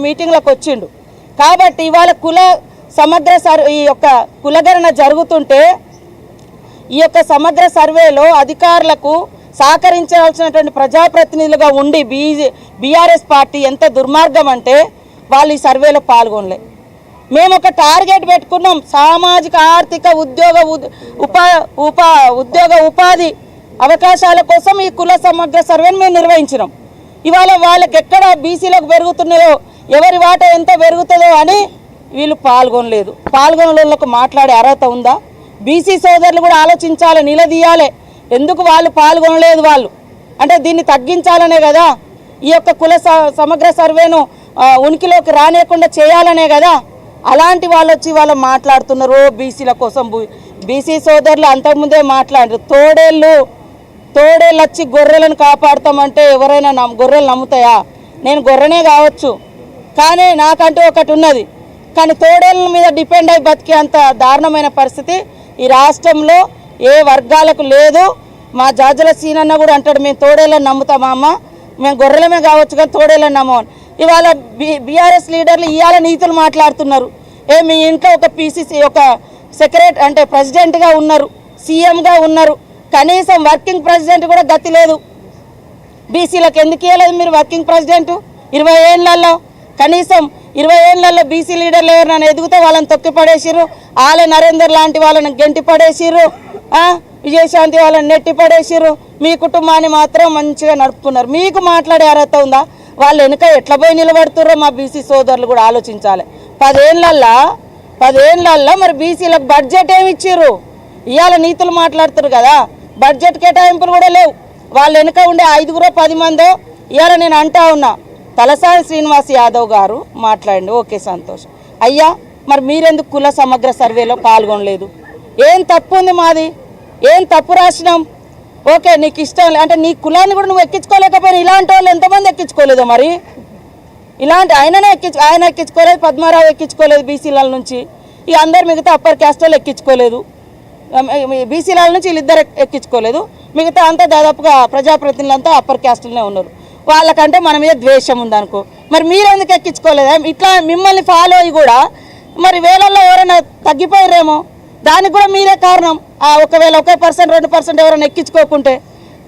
మీటింగ్లకు వచ్చిండు కాబట్టి ఇవాళ కుల సమగ్ర ఈ యొక్క కులగణన జరుగుతుంటే ఈ యొక్క సమగ్ర సర్వేలో అధికారులకు సహకరించాల్సినటువంటి ప్రజాప్రతినిధులుగా ఉండి బీఆర్ఎస్ పార్టీ ఎంత దుర్మార్గం అంటే వాళ్ళు ఈ సర్వేలో పాల్గొనలే. మేము ఒక టార్గెట్ పెట్టుకున్నాం, సామాజిక ఆర్థిక ఉపాధి అవకాశాల కోసం ఈ కుల సమగ్ర సర్వేను మేము నిర్వహించినాం. ఇవాళ వాళ్ళకి ఎక్కడ బీసీలకు పెరుగుతున్నాయో ఎవరి వాటా ఎంత పెరుగుతుందో అని వీళ్ళు పాల్గొనలేదు. పాల్గొనలకు మాట్లాడే అర్హత ఉందా? బీసీ సోదరులు కూడా ఆలోచించాలి, నిలదీయాలి. ఎందుకు వాళ్ళు పాల్గొనలేదు? వాళ్ళు అంటే దీన్ని తగ్గించాలనే కదా, ఈ యొక్క కుల సమగ్ర సర్వేను ఉనికిలోకి రానియకుండా చేయాలనే కదా. అలాంటి వాళ్ళు వచ్చి వాళ్ళు మాట్లాడుతున్నారు బీసీల కోసం. బీసీ సోదరులు అంతకుముందే మాట్లాడారు, తోడేళ్ళు వచ్చి గొర్రెలను కాపాడుతామంటే ఎవరైనా గొర్రెలు నమ్ముతాయా? నేను గొర్రెనే కావచ్చు, కానీ నాకంటూ ఒకటి ఉన్నది. కానీ తోడేళ్ళ మీద డిపెండ్ అయి బతికే అంత దారుణమైన పరిస్థితి ఈ రాష్ట్రంలో ఏ వర్గాలకు లేదు. మా జాజుల సీనన్న కూడా అంటాడు, మేము తోడేళ్ళని నమ్ముతామా అమ్మ, మేము గొర్రెలమే కావచ్చు కానీ తోడేళ్ళని నమ్మని. ఇవాళ బీఆర్ఎస్ లీడర్లు ఇవాళ నీతులు మాట్లాడుతున్నారు. మీ ఇంట్లో ఒక పీసీసీ ఒక సెక్రటరీ అంటే ప్రెసిడెంట్గా ఉన్నారు, సీఎంగా ఉన్నారు, కనీసం వర్కింగ్ ప్రెసిడెంట్ కూడా గతి లేదు. బీసీలకు ఎందుకు ఇవ్వలేదు మీరు వర్కింగ్ ప్రెసిడెంట్? 20 ఏళ్లలో కనీసం 20 ఏళ్లలో బీసీ లీడర్లు ఎవరైనా ఎదిగితే వాళ్ళని తొక్కి పడేసిర్రు. ఆలే నరేందర్ లాంటి వాళ్ళని గెంటి పడేసిర్రు, విజయశాంతి వాళ్ళని నెట్టి పడేసిర్రు. మీ కుటుంబాన్ని మాత్రం మంచిగా నడుపుతున్నారు. మీకు మాట్లాడే అర్హత ఉందా? వాళ్ళు వెనుక ఎట్లా పోయి నిలబడుతుర్రో మా బీసీ సోదరులు కూడా ఆలోచించాలి. 10 ఏళ్లల్లో మరి బీసీలకు బడ్జెట్ ఏమి ఇచ్చిర్రు? ఇవాళ నీతులు మాట్లాడుతున్నారు కదా, బడ్జెట్ కేటాయింపులు కూడా లేవు. వాళ్ళు వెనుక ఉండే 5-10 మందో ఇవాళ నేను అంటా ఉన్నా. తలసాని శ్రీనివాస్ యాదవ్ గారు మాట్లాడండి, ఓకే సంతోషం. అయ్యా మరి మీరెందుకు కుల సమగ్ర సర్వేలో పాల్గొనలేదు? ఏం తప్పు ఉంది మాది? ఏం తప్పు రాసినాం? ఓకే నీకు ఇష్టం అంటే నీ కులాన్ని కూడా నువ్వు ఎక్కించుకోలేకపోయినా ఇలాంటి వాళ్ళు ఎంతమంది ఎక్కించుకోలేదు? మరి ఇలాంటి ఆయన ఎక్కించుకోలేదు, పద్మారావు ఎక్కించుకోలేదు బీసీల నుంచి, ఇక అందరు మిగతా అప్పర్ క్యాస్ట్ వాళ్ళు ఎక్కించుకోలేదు. బీసీల నుంచి వీళ్ళిద్దరు ఎక్కించుకోలేదు, మిగతా అంతా దాదాపుగా ప్రజాప్రతినిధులంతా అప్పర్ క్యాస్ట్లోనే ఉన్నారు. వాళ్ళకంటే మన మీద ద్వేషం ఉందనుకో, మరి మీరెందుకు ఎక్కించుకోలేదా? ఇట్లా మిమ్మల్ని ఫాలో అయ్యి కూడా మరి వేలల్లో ఎవరైనా తగ్గిపోయారేమో, దానికి కూడా మీరే కారణం. ఒకవేళ 1% 2% ఎవరైనా ఎక్కించుకోకుంటే.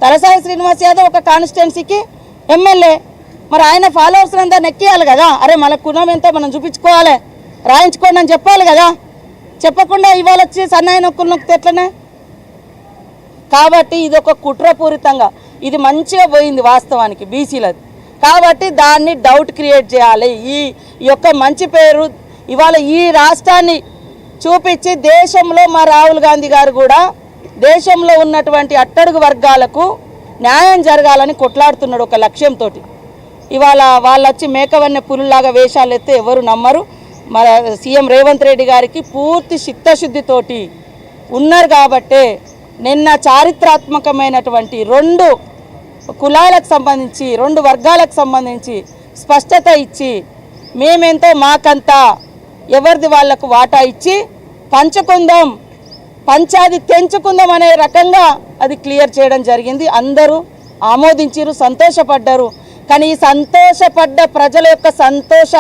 తలసాని శ్రీనివాస్ యాదవ్ ఒక కాన్స్టిట్యున్సీకి ఎమ్మెల్యే, మరి ఆయన ఫాలోవర్స్ అందరిని ఎక్కియాలి కదా. అరే మన కులం ఎంతో మనం చూపించుకోవాలి, రాయించుకోండి అని చెప్పాలి కదా. చెప్పకుండా ఇవాళ వచ్చి సన్నాయి నొక్కులు నొక్కితే ఎట్లనే? కాబట్టి ఇది ఒక కుట్రపూరితంగా ఇది మంచిగా పోయింది వాస్తవానికి బీసీలది. కాబట్టి దాన్ని డౌట్ క్రియేట్ చేయాలి. ఈ యొక్క మంచి పేరు ఇవాళ ఈ రాష్ట్రాన్ని చూపించి దేశంలో మా రాహుల్ గాంధీ గారు కూడా దేశంలో ఉన్నటువంటి అట్టడుగు వర్గాలకు న్యాయం జరగాలని కొట్లాడుతున్నాడు ఒక లక్ష్యంతో. ఇవాళ వాళ్ళు వచ్చి మేకవన్నె పులులాగా వేషాలు ఎత్తే ఎవరు నమ్మరు. మన సీఎం రేవంత్ రెడ్డి గారికి పూర్తి చిత్తశుద్ధితోటి ఉన్నారు కాబట్టే నిన్న చారిత్రాత్మకమైనటువంటి 2 కులాలకు సంబంధించి 2 వర్గాలకు సంబంధించి స్పష్టత ఇచ్చి మేమెంతో మాకంతా ఎవరిది వాళ్లకు వాటా ఇచ్చి పంచుకుందాం, పంచాది తెంచుకుందాం అనే రకంగా అది క్లియర్ చేయడం జరిగింది. అందరూ ఆమోదించారు, సంతోషపడ్డారు. కానీ ఈ సంతోషపడ్డ ప్రజల యొక్క సంతోషాన్ని